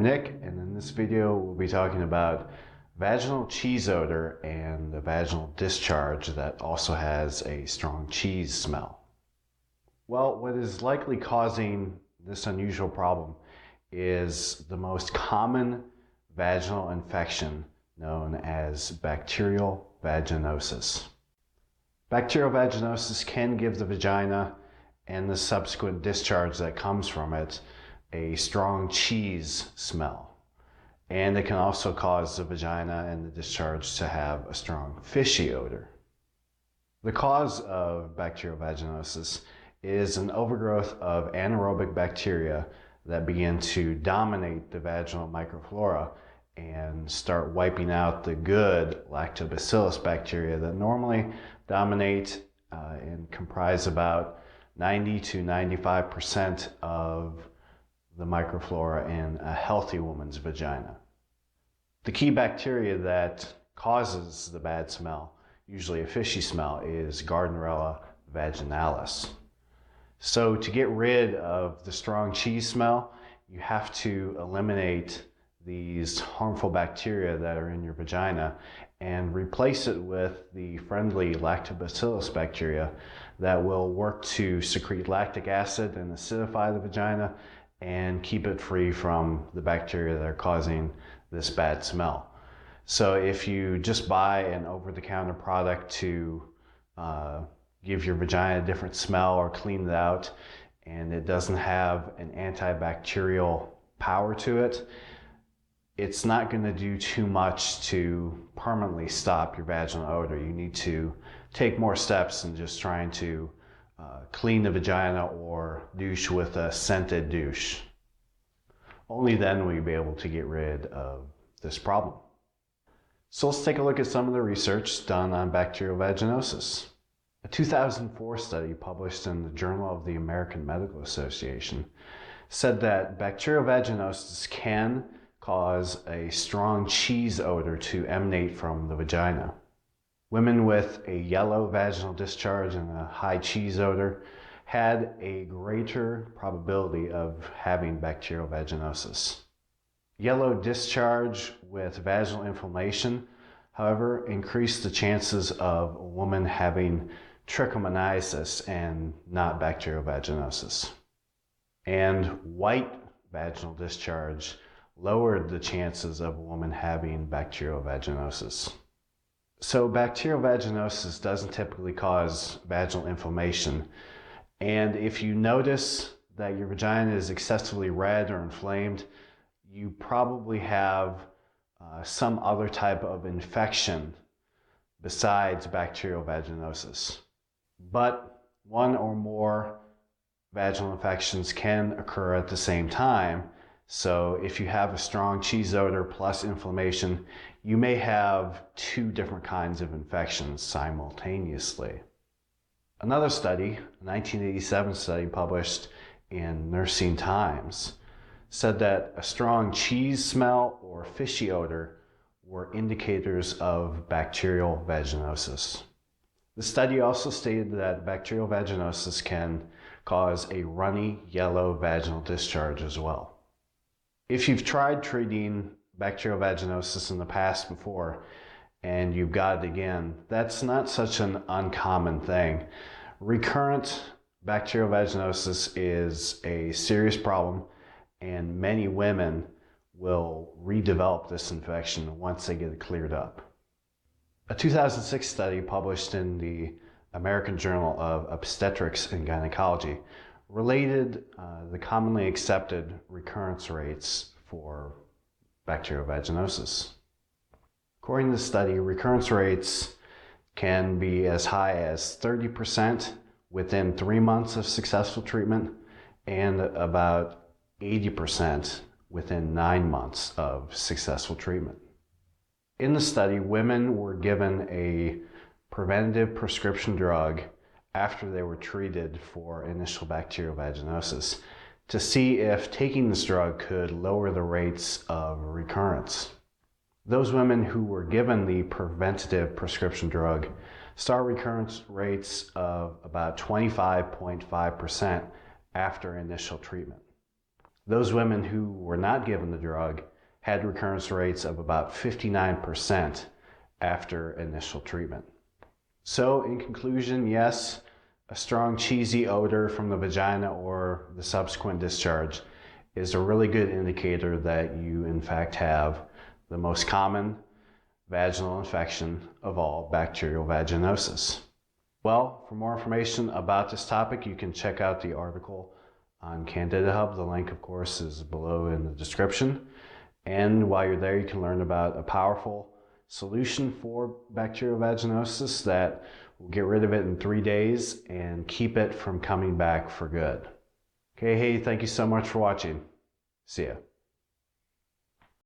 Nick, and in this video we'll be talking about vaginal cheese odor and the vaginal discharge that also has a strong cheese smell. Well, what is likely causing this unusual problem is the most common vaginal infection known as bacterial vaginosis. Bacterial vaginosis can give the vagina and the subsequent discharge that comes from it a strong cheese smell. And it can also cause the vagina and the discharge to have a strong fishy odor. The cause of bacterial vaginosis is an overgrowth of anaerobic bacteria that begin to dominate the vaginal microflora and start wiping out the good Lactobacillus bacteria that normally dominate and comprise about 90 to 95% of the microflora in a healthy woman's vagina. The key bacteria that causes the bad smell, usually a fishy smell, is Gardnerealla vaginalis. So to get rid of the strong cheese smell, you have to eliminate these harmful bacteria that are in your vagina and replace it with the friendly Lactobacillus bacteria that will work to secrete lactic acid and acidify the vagina and keep it free from the bacteria that are causing this bad smell. So if you just buy an over-the-counter product to give your vagina a different smell or clean it out, and it doesn't have an antibacterial power to it, it's not going to do too much to permanently stop your vaginal odor. You need to take more steps than just trying to clean the vagina or douche with a scented douche. Only then will you be able to get rid of this problem. So let's take a look at some of the research done on bacterial vaginosis. A 2004 study published in the Journal of the American Medical Association said that bacterial vaginosis can cause a strong cheese odor to emanate from the vagina. Women with a yellow vaginal discharge and a high cheese odor had a greater probability of having bacterial vaginosis. Yellow discharge with vaginal inflammation, however, increased the chances of a woman having trichomoniasis and not bacterial vaginosis. And white vaginal discharge lowered the chances of a woman having bacterial vaginosis. So bacterial vaginosis doesn't typically cause vaginal inflammation. And if you notice that your vagina is excessively red or inflamed, you probably have some other type of infection besides bacterial vaginosis. But one or more vaginal infections can occur at the same time. So if you have a strong cheese odor plus inflammation, you may have two different kinds of infections simultaneously. Another study, a 1987 study published in Nursing Times, said that a strong cheese smell or fishy odor were indicators of bacterial vaginosis. The study also stated that bacterial vaginosis can cause a runny yellow vaginal discharge as well. If you've tried treating bacterial vaginosis in the past before and you've got it again, that's not such an uncommon thing. Recurrent bacterial vaginosis is a serious problem, and many women will redevelop this infection once they get it cleared up. A 2006 study published in the American Journal of Obstetrics and Gynecology related the commonly accepted recurrence rates for bacterial vaginosis. According to the study, recurrence rates can be as high as 30% within 3 months of successful treatment and about 80% within 9 months of successful treatment. In the study, women were given a preventative prescription drug after they were treated for initial bacterial vaginosis to see if taking this drug could lower the rates of recurrence. Those women who were given the preventative prescription drug saw recurrence rates of about 25.5% after initial treatment. Those women who were not given the drug had recurrence rates of about 59% after initial treatment. So in conclusion, yes, a strong cheesy odor from the vagina or the subsequent discharge is a really good indicator that you in fact have the most common vaginal infection of all, bacterial vaginosis. Well, for more information about this topic, you can check out the article on Candida Hub. The link, of course, is below in the description. And while you're there, you can learn about a powerful solution for bacterial vaginosis that will get rid of it in 3 days and keep it from coming back for good. Okay, hey, thank you so much for watching. See ya.